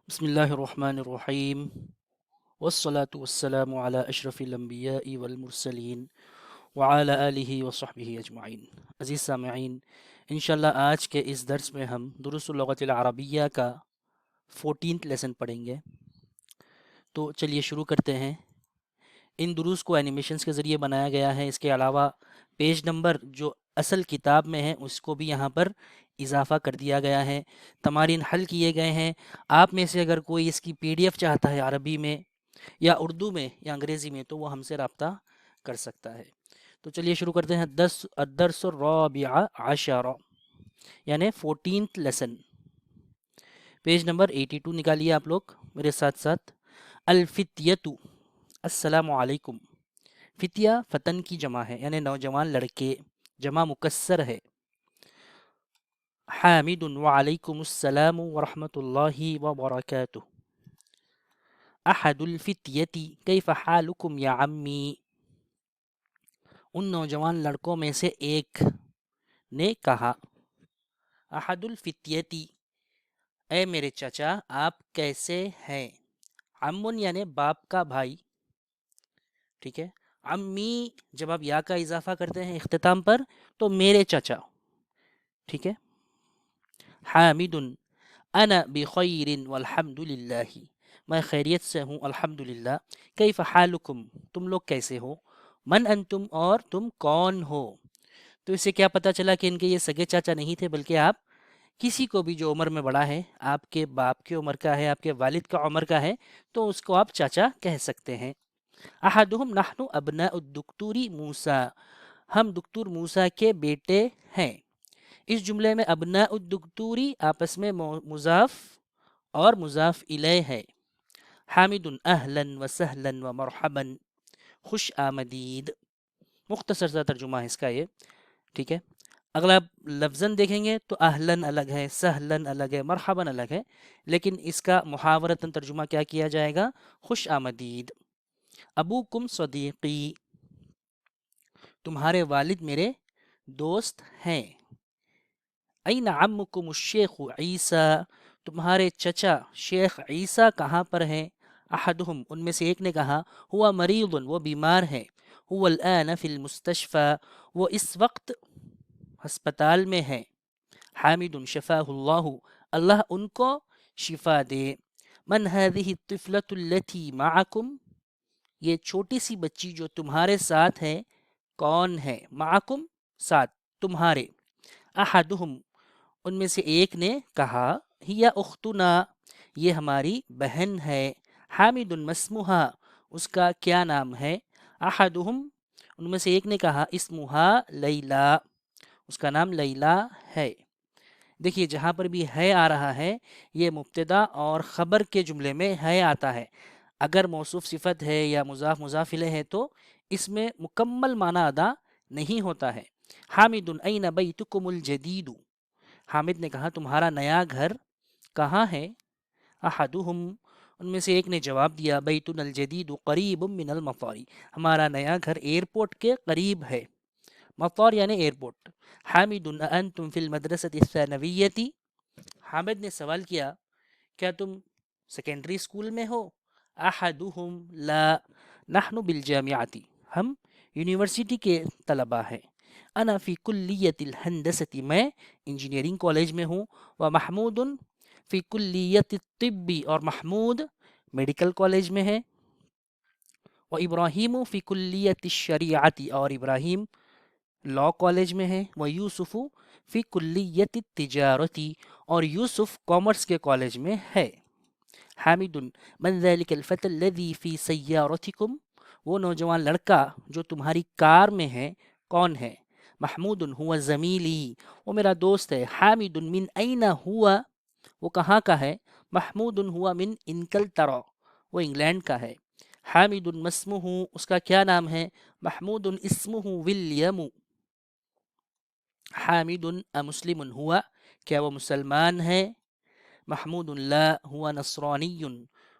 بسم اللہ الرحمن الرحیم والصلاة والسلام علی اشرف الانبیاء والمرسلین وعلی آلہ وصحبہ اجمعین۔ عزیز سامعین، انشاءاللہ آج کے اس درس میں ہم دروس اللغت العربیہ کا 14th لیسن پڑھیں گے۔ تو چلیے شروع کرتے ہیں۔ ان دروس کو اینیمیشنز کے ذریعے بنایا گیا ہے۔ اس کے علاوہ پیج نمبر جو اصل کتاب میں ہے اس کو بھی یہاں پر اضافہ کر دیا گیا ہے۔ تمارین حل کیے گئے ہیں۔ آپ میں سے اگر کوئی اس کی PDF چاہتا ہے عربی میں یا اردو میں یا انگریزی میں تو وہ ہم سے رابطہ کر سکتا ہے۔ تو چلیے شروع کرتے ہیں۔ الدرس الرابع عشر یعنی 14th لیسن، پیج نمبر 82 نکالیے آپ لوگ میرے ساتھ ساتھ۔ الفتیتو، السلام علیکم۔ فتیہ فتن کی جمع ہے یعنی نوجوان لڑکے، جمع مکسر ہے۔ حامد وعلیکم السلام ورحمۃ اللہ وبرکاتہ۔ احد الفتیتی کیف حالکم یا عمی، ان نوجوان لڑکوں میں سے ایک نے کہا، احد الفتیتی اے میرے چچا آپ کیسے ہیں۔ عمن یعنی باپ کا بھائی، ٹھیک ہے۔ عمی جب آپ یا کا اضافہ کرتے ہیں اختتام پر تو میرے چچا، ٹھیک ہے۔ حامد انا بخیر والحمد للہ، میں خیریت سے ہوں الحمدللہ۔ کیف حالکم، تم لوگ کیسے ہو۔ من انتم، اور تم کون ہو۔ تو اس سے کیا پتہ چلا کہ ان کے یہ سگے چاچا نہیں تھے، بلکہ آپ کسی کو بھی جو عمر میں بڑا ہے، آپ کے باپ کی عمر کا ہے، آپ کے والد کا عمر کا ہے، تو اس کو آپ چاچا کہہ سکتے ہیں۔ احدہم نحن ابناء الدکتور موسیٰ، ہم دکتور موسیٰ کے بیٹے ہیں۔ اس جملے میں ابناء الدکتوری آپس میں مضاف اور مضاف الیہ ہے۔ حامد اہلا و سہلا و مرحبا، خوش آمدید۔ مختصر سا ترجمہ ہے اس کا یہ، ٹھیک ہے۔ اگلا لفظاً دیکھیں گے تو اہلاً الگ ہے، سہلاً الگ ہے، مرحباً الگ ہے، لیکن اس کا محاورتاً ترجمہ کیا کیا جائے گا، خوش آمدید۔ ابوکم صدیقی، تمہارے والد میرے دوست ہیں۔ این عمکم الشیخ عیسیٰ، تمہارے چچا شیخ عیسیٰ کہاں پر ہیں۔ احدہم، ان میں سے ایک نے کہا، ہوا مریض، وہ بیمار ہے۔ هو الآن فی المستشفى، وہ اس وقت ہسپتال میں ہے۔ حامد شفاہ اللہ، اللہ ان کو شفا دے۔ من هذه الطفلة التي معکم، یہ چھوٹی سی بچی جو تمہارے ساتھ ہے کون ہے۔ معکم ساتھ، تمہارے۔ احدہم، ان میں سے ایک نے کہا، ہی اختنا، یہ ہماری بہن ہے۔ حامد مسمہا، اس کا کیا نام ہے۔ احدہم، ان میں سے ایک نے کہا، اسمہا لیلا، اس کا نام لیلا ہے۔ دیکھیے جہاں پر بھی ہے آ رہا ہے یہ مبتدا اور خبر کے جملے میں ہے آتا ہے۔ اگر موصوف صفت ہے یا مضاف مضاف الیہ ہے تو اس میں مکمل معنی ادا نہیں ہوتا ہے۔ حامد این بیتکم الجدید، حامد نے کہا تمہارا نیا گھر کہاں ہے۔ احدہم، ان میں سے ایک نے جواب دیا، بیتنا الجدید قریب من المطار، ہمارا نیا گھر ایئرپورٹ کے قریب ہے۔ مطار یعنی ایئرپورٹ۔ حامد انتم فی المدرسۃ الثانویۃ، حامد نے سوال کیا کیا تم سیکنڈری اسکول میں ہو۔ احدہم لا، نحن بالجامعۃ، ہم یونیورسٹی کے طلباء ہیں۔ انا فی کلیۃ الہندسۃ، میں انجینئرنگ کالج میں ہوں۔ ومحمود فی کلیۃ الطب، اور محمود میڈیکل کالج میں ہے۔ وابراہیم فی کلیۃ الشریعۃ، اور ابراہیم لاء کالج میں ہے۔ ویوسف فی کلیۃ التجارۃ، اور یوسف کامرس کے کالج میں ہے۔ حامد من ذلک الفتى الذی فی سیارتکم، وہ نوجوان لڑکا جو تمہاری کار میں ہے کون ہے۔ محمود ہوا زمیلی، وہ میرا دوست ہے۔ حامد من این ہوا، وہ کہاں کا ہے۔ محمود ہوا من انکلترا، وہ انگلینڈ کا ہے۔ حامد مسمہ، اس کا کیا نام ہے۔ محمود اسمہ ولیم۔ حامد امسلم ہوا، کیا وہ مسلمان ہے۔ محمود لا ہوا نصرانی،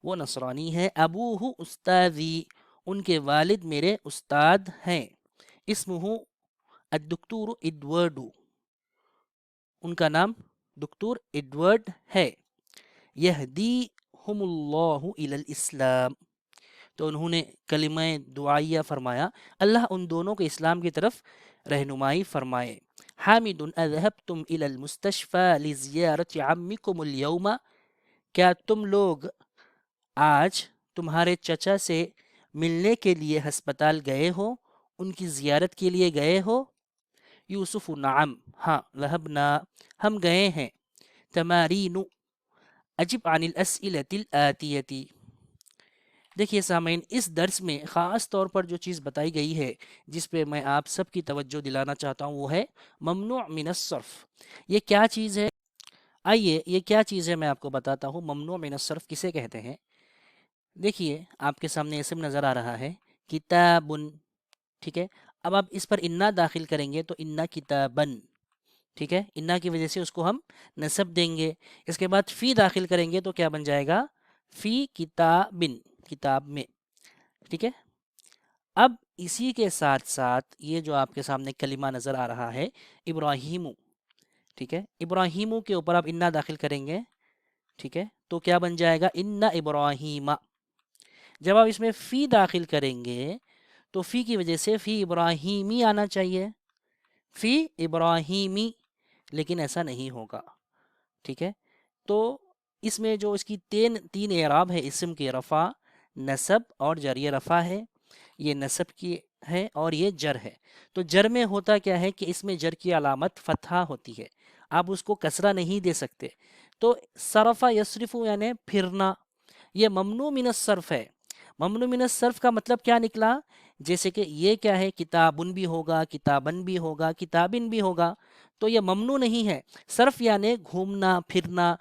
وہ نصرانی ہے۔ ابوہ استاذی، ان کے والد میرے استاد ہیں۔ اسمہ الدکتور ایڈورڈ، ان کا نام دکتور ایڈورڈ ہے۔ یہدی یهدیہم اللہ الی الاسلام، تو انہوں نے کلمہ دعائیہ فرمایا اللہ ان دونوں کو اسلام کی طرف رہنمائی فرمائے۔ حامد اذهبتم الی المستشفى لزیارت عمکم اليوم، کیا تم لوگ آج تمہارے چچا سے ملنے کے لیے ہسپتال گئے ہو، ان کی زیارت کے لیے گئے ہو؟ یوسف نعم، ہاں، ذهبنا، ہم گئے ہیں۔ تمارین، اجب عن الاسئلة الآتیتی، دیکھیے سامعین، اس درس میں خاص طور پر جو چیز بتائی گئی ہے جس پہ میں آپ سب کی توجہ دلانا چاہتا ہوں وہ ہے ممنوع من الصرف۔ یہ کیا چیز ہے؟ آئیے یہ کیا چیز ہے میں آپ کو بتاتا ہوں۔ ممنوع من الصرف کسے کہتے ہیں؟ دیکھیے آپ کے سامنے اسم نظر آ رہا ہے کتابن، ٹھیک ہے، اب آپ اس پر انا داخل کریں گے تو انا کتابن، ٹھیک ہے، انا کی وجہ سے اس کو ہم نصب دیں گے۔ اس کے بعد فی داخل کریں گے تو کیا بن جائے گا؟ فی کتابن، کتاب میں، ٹھیک ہے۔ اب اسی کے ساتھ ساتھ یہ جو آپ کے سامنے کلمہ نظر آ رہا ہے ابراہیمو، ٹھیک ہے، ابراہیمو کے اوپر آپ انا داخل کریں گے، ٹھیک ہے، تو کیا بن جائے گا؟ ان ابراہیم۔ جب آپ اس میں فی داخل کریں گے تو فی کی وجہ سے فی ابراہیمی آنا چاہیے، فی ابراہیمی، لیکن ایسا نہیں ہوگا، ٹھیک ہے۔ تو اس میں جو اس کی تین اعراب ہے اسم کے، رفع، نصب اور جر۔ یہ رفع ہے، یہ نصب کی ہے اور یہ جر ہے۔ تو جر میں ہوتا کیا ہے کہ اس میں جر کی علامت فتحہ ہوتی ہے، آپ اس کو کسرہ نہیں دے سکتے۔ تو صرف یصرف یعنی پھرنا، یہ ممنوع من الصرف ہے۔ ممنوع من الصرف کا مطلب کیا نکلا؟ جیسے کہ یہ کیا ہے، کتابن بھی ہوگا، کتابن بھی ہوگا، کتابن بھی ہوگا، تو یہ ممنوع نہیں ہے۔ صرف یعنی گھومنا پھرنا،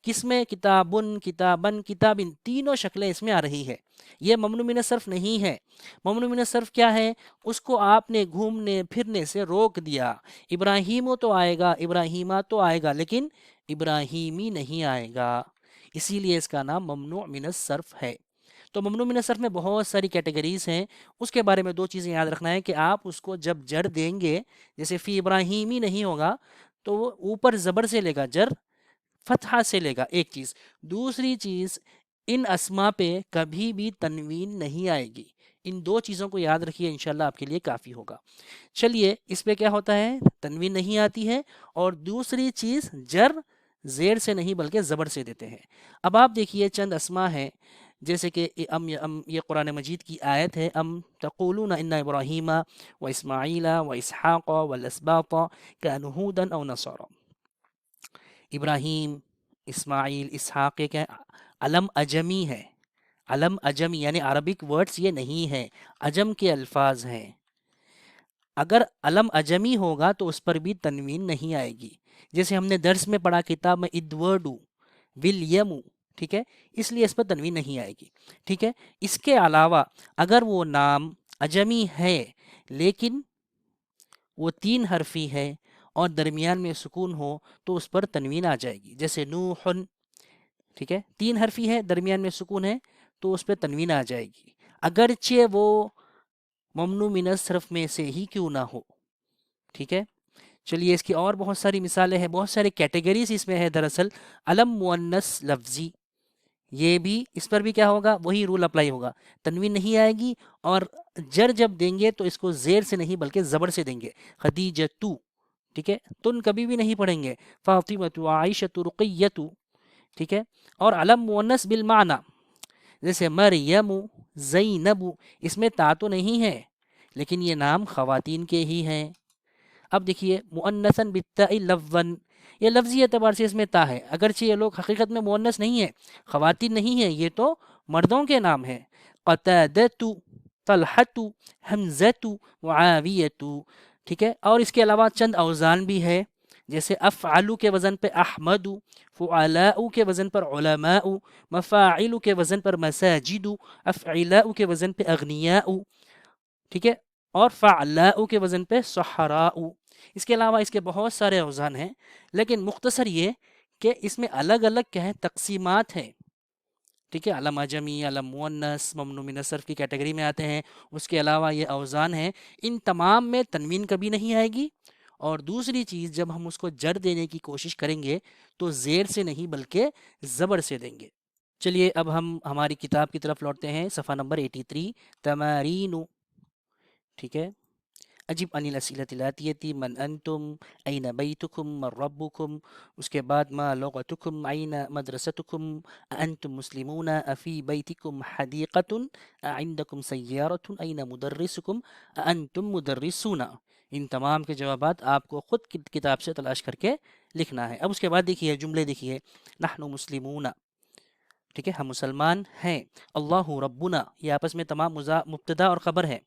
کس میں؟ کتابن، کتابن، کتابن، تینوں شکلیں اس میں آ رہی ہے۔ یہ ممنوع من الصرف نہیں ہے۔ ممنوع من الصرف کیا ہے؟ اس کو آپ نے گھومنے پھرنے سے روک دیا۔ ابراہیم تو آئے گا، ابراہیمہ تو آئے گا، لیکن ابراہیمی نہیں آئے گا، اسی لیے اس کا نام ممنوع من الصرف ہے۔ تو ممنوع من الصرف میں بہت ساری کیٹیگریز ہیں، اس کے بارے میں دو چیزیں یاد رکھنا ہے کہ آپ اس کو جب جر دیں گے، جیسے فی ابراہیمی نہیں ہوگا تو وہ اوپر زبر سے لے گا، جر فتحہ سے لے گا، ایک چیز۔ دوسری چیز، ان اسما پہ کبھی بھی تنوین نہیں آئے گی۔ ان دو چیزوں کو یاد رکھیے، انشاءاللہ آپ کے لیے کافی ہوگا۔ چلیے، اس پہ کیا ہوتا ہے؟ تنوین نہیں آتی ہے، اور دوسری چیز جر زیر سے نہیں بلکہ زبر سے دیتے ہیں۔ اب آپ دیکھیے چند اسما ہیں، جیسے کہ یہ قرآن مجید کی آیت ہے، ام تقولون ان ابراہیم و اسماعیل و اسحاق و الاسباط كانوا هودا او نصارا۔ ابراہیم، اسماعیل، اسحاق، کیا علم اجمی ہے، علم اجمی یعنی عربک ورڈز یہ نہیں ہے، عجم کے الفاظ ہیں۔ اگر علم اجمی ہوگا تو اس پر بھی تنوین نہیں آئے گی، جیسے ہم نے درس میں پڑھا کتاب میں ادورڈو ولیمو، ٹھیک ہے، اس لیے اس پر تنوین نہیں آئے گی، ٹھیک ہے۔ اس کے علاوہ اگر وہ نام اجمی ہے لیکن وہ 3 حرفی ہے اور درمیان میں سکون ہو تو اس پر تنوین آ جائے گی، جیسے نوحن، ٹھیک ہے، 3 حرفی ہے، درمیان میں سکون ہے تو اس پہ تنوین آ جائے گی، اگرچہ وہ ممنوع من الصرف میں سے ہی کیوں نہ ہو، ٹھیک ہے۔ چلیے، اس کی اور بہت ساری مثالیں ہیں، بہت سارے کیٹیگریز اس میں ہے۔ دراصل علم مؤنث لفظی، یہ بھی، اس پر بھی کیا ہوگا؟ وہی رول اپلائی ہوگا، تنوین نہیں آئے گی، اور جر جب دیں گے تو اس کو زیر سے نہیں بلکہ زبر سے دیں گے، خدیجتو، ٹھیک ہے، تن کبھی بھی نہیں پڑھیں گے، فاطمۃ، عائشۃ، رقیۃ، ٹھیک ہے۔ اور علم مؤنث بالمعنی، جیسے مریم، زینب، اس میں تا تو نہیں ہے لیکن یہ نام خواتین کے ہی ہیں۔ اب دیکھیے مؤنثا بالتاء لفظا، یہ لفظی اعتبار سے اس میں تا ہے، اگرچہ یہ لوگ حقیقت میں مؤنث نہیں ہیں، خواتین نہیں ہیں، یہ تو مردوں کے نام ہیں۔ قتادۃ، طلحۃ، حمزۃ، معاویۃ، ٹھیک ہے۔ اور اس کے علاوہ چند اوزان بھی ہے، جیسے افعلو کے وزن پہ احمد، فعلاء کے وزن پر علماء، مفاعل کے وزن پر مساجد، افعلاء کے وزن پہ اغنیاء، ٹھیک ہے، اور فعلاء کے وزن پہ سحراء۔ اس کے علاوہ اس کے بہت سارے اوزان ہیں، لیکن مختصر یہ کہ اس میں الگ الگ کیا ہے، تقسیمات ہیں، ٹھیک ہے۔ علم اجمی، علم مؤنث، ممنوع من الصرف کی کیٹیگری میں آتے ہیں۔ اس کے علاوہ یہ اوزان ہیں، ان تمام میں تنوین کبھی نہیں آئے گی، اور دوسری چیز جب ہم اس کو جر دینے کی کوشش کریں گے تو زیر سے نہیں بلکہ زبر سے دیں گے۔ چلیے اب ہم ہماری کتاب کی طرف لوٹتے ہیں، صفحہ نمبر 83، تمارین، ٹھیک ہے۔ اجب عن الاسئلۃ الاتیۃ، من انتم، این بیتکم، من ربکم، اس کے بعد ما لغتکم، این مدرستکم، انتم مسلمون، افی بیتکم حدیقۃ، عندکم سیارۃ، این مدرسکم، انتم مدرسون۔ ان تمام کے جوابات آپ کو خود کتاب سے تلاش کر کے لکھنا ہے۔ اب اس کے بعد دیکھیے جملے، دیکھیے نحن مسلمون، ٹھیک ہے، ہم مسلمان ہیں۔ اللہ ربنا، یہ آپس میں تمام مبتدا اور خبر ہے۔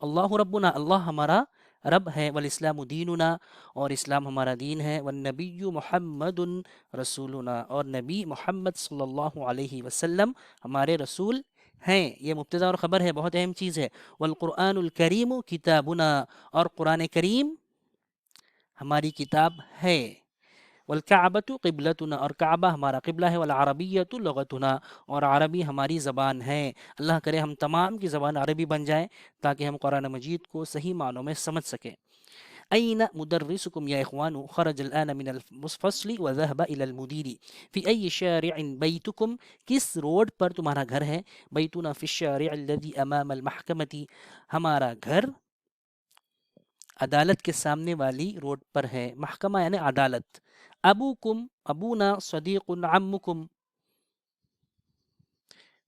اللہ ربنا، اللہ ہمارا رب ہے، والاسلام دیننا، اور اسلام ہمارا دین ہے، والنبی محمد رسولنا، اور نبی محمد صلی اللہ علیہ وسلم ہمارے رسول ہیں۔ یہ مبتدا اور خبر ہے، بہت اہم چیز ہے۔ والقرآن الکریم کتابنا، اور قرآن کریم ہماری کتاب ہے۔ والکعبۃ قبلتنا، اور کعبہ ہمارا قبلہ ہے۔ والعربیۃ لغتنا، اور عربی ہماری زبان ہے۔ اللہ کرے ہم تمام کی زبان عربی بن جائیں تاکہ ہم قرآن مجید کو صحیح معنوں میں سمجھ سکیں۔ أين مدرسكم يا إخوان؟ خرج الآن من الفصل وذهب إلى المدير. في أي شارع بيتكم؟ کس روڈ پر تمہارا گھر ہے؟ بیتنا في الشارع الذي أمام المحكمة، ہمارا گھر عدالت کے سامنے والی روڈ پر ہے۔ محکمہ یعنی عدالت۔ ابوکم، ابونا، صدیق عمکم،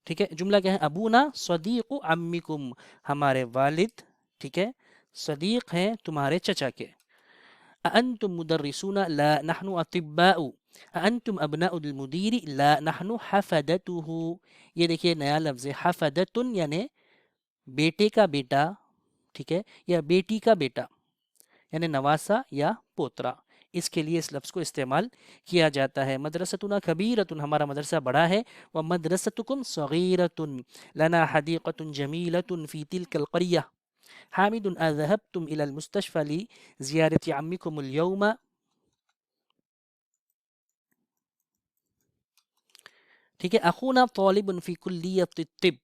ٹھیک ہے، جملہ کیا ہے؟ ابونا صدیق عمکم، ہمارے والد، ٹھیک ہے، صدیق ہیں تمہارے چچا کے۔ انتم مدرسون؟ لا نحن اطباء۔ انتم ابناء المدیر؟ لا نحن حفدته۔ یہ دیکھیے نیا لفظ ہے، حفدتن یعنی بیٹے کا بیٹا، ٹھیک ہے، یا بیٹی کا بیٹا، یعنی نواسا یا پوترا، اس کے لیے اس لفظ کو استعمال کیا جاتا ہے۔ مدرستنا کبیرتن، ہمارا مدرسہ بڑا ہے۔ ومدرستکم صغیرتن، لنا حدیقۃ جمیلۃ فی تلک القریہ۔ حامد اذهبتم الى المستشفى لزیارة عمکم اليوم؟ ٹھیک ہے۔ اخونا طالب فی کلیۃ الطب،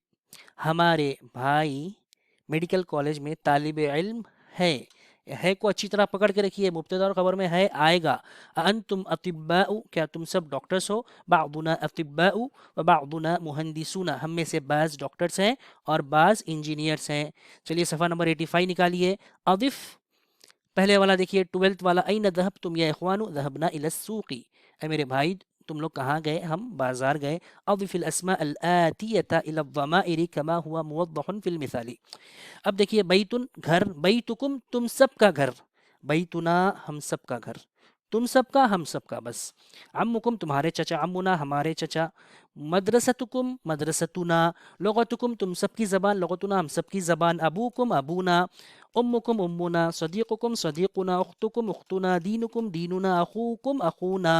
ہمارے بھائی میڈیکل کالج میں طالب علم ہے کو اچھی طرح پکڑ کے رکھیے، مبتدا اور خبر میں ہے آئے گا۔ انتم اطباء، کیا تم سب ڈاکٹرز ہو؟ بعضنا اطباء وبعضنا مہندسون، ہم میں سے بعض ڈاکٹرز ہیں اور بعض انجینئرز ہیں۔ چلیے صفحہ نمبر 85 نکالیے۔ اضف، پہلے والا دیکھیے 12 والا، این ذهبتم یا اخوان؟ ذهبنا الى السوق، اے میرے بھائی تم لوگ کہاں گئے؟ ہم بازار گئے۔ اضف الاسماء الآتیۃ الى الضمائر كما هو موضح في المثال۔ اب دیکھیے بیتن گھر، بیتکم تم سب کا گھر، بیتنا ہم سب کا گھر، تم سب کا ہم سب کا، بس۔ عمکم تمہارے چچا، عمنا ہمارے چچا۔ مدرستکم مدرستنا، لغتکم تم سب کی زبان، لغتنا ہم سب کی زبان۔ ابوکم ابونا، امکم امنا، صدیقکم صدیقنا، اختکم اختنا، دینکم دیننا، اخوکم اخونا۔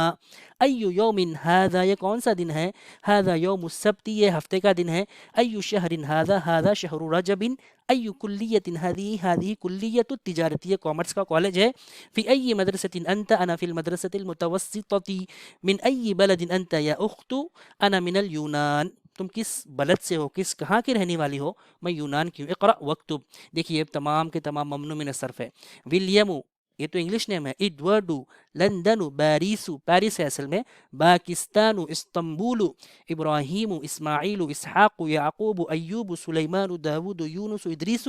ای یوم ھذا، یہ کون سا دن ہے؟ ھذا یوم السبت، یہ ہفتے کا دن ہے۔ ای شہر ھذا؟ ھذا شہر رجب۔ ای کلیۃ ھذی؟ ھذی کلیۃ التجارت، یہ کامرس کا کالج ہے۔ فی ای مدرسۃ انت؟ انا فی المدرسۃ المتوسطۃ۔ من ای بلد انت یا اخت؟ انا من اليونان، تم کس بلد سے ہو، کہاں کی رہنے والی ہو؟ میں یونان کی ہوں۔ اقرأ واکتب، دیکھیے تمام کے تمام ممنوع من الصرف ہے۔ ولیم، یہ تو انگلش نیم ہے۔ ایڈورڈ، لندن، پیرس، پیرس ہے اصل میں۔ پاکستان، استنبول۔ ابراہیم، اسماعیل، اسحاق، یعقوب، ایوب، سلیمان، داود، یونس، ادریس،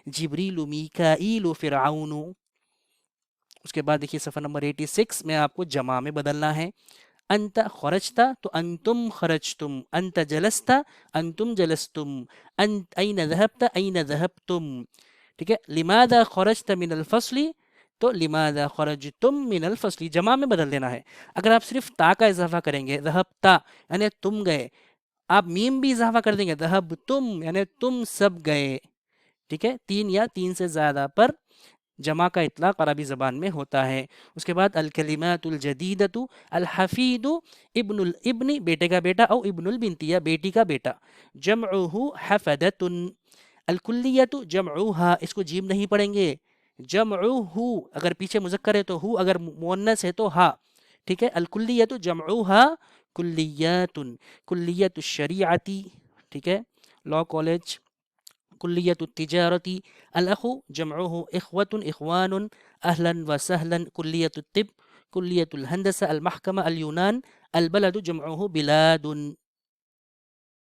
جبریل، میکائیل، فرعون۔ اس کے بعد دیکھیے صفحہ نمبر 86 میں آپ کو جمع میں بدلنا ہے۔ انت خرجتا تو انتم خرجتم، انت جلستا انتم جلستم، انت این ذهبت این ذهبتم، ٹھیک ہے۔ لماذا خرجت من الفصل تو لماذا خرجتم من الفصل، جمع میں بدل دینا ہے۔ اگر آپ صرف تا کا اضافہ کریں گے، ذهبتا یعنی تم گئے، آپ میم بھی اضافہ کر دیں گے، ذهبتم یعنی تم سب گئے، ٹھیک ہے، 3 یا 3 سے زیادہ پر جمع کا اطلاق عربی زبان میں ہوتا ہے۔ اس کے بعد الکلمات الجدیدۃ، الحفید ابن الابن، بیٹے کا بیٹا، او ابن البنت یا بیٹی کا بیٹا۔ جمعہ حفدۃ، الکلیۃ جمعها، اس کو جیم نہیں پڑھیں گے، جمعہ، اگر پیچھے مذکر ہے تو ہو، اگر مؤنث ہے تو ہا، ٹھیک ہے۔ الکلیۃ جمعها کلیات، کلیۃ الشریعۃ، ٹھیک ہے، لا کالج۔ کلیۃ التجارت، الاخ جمعه اخوة اخوان، اهلا وسهلا۔ کلیۃ الطب، کلیۃ الہندسہ، المحکمہ، اليونان، البلد جمعه بلاد۔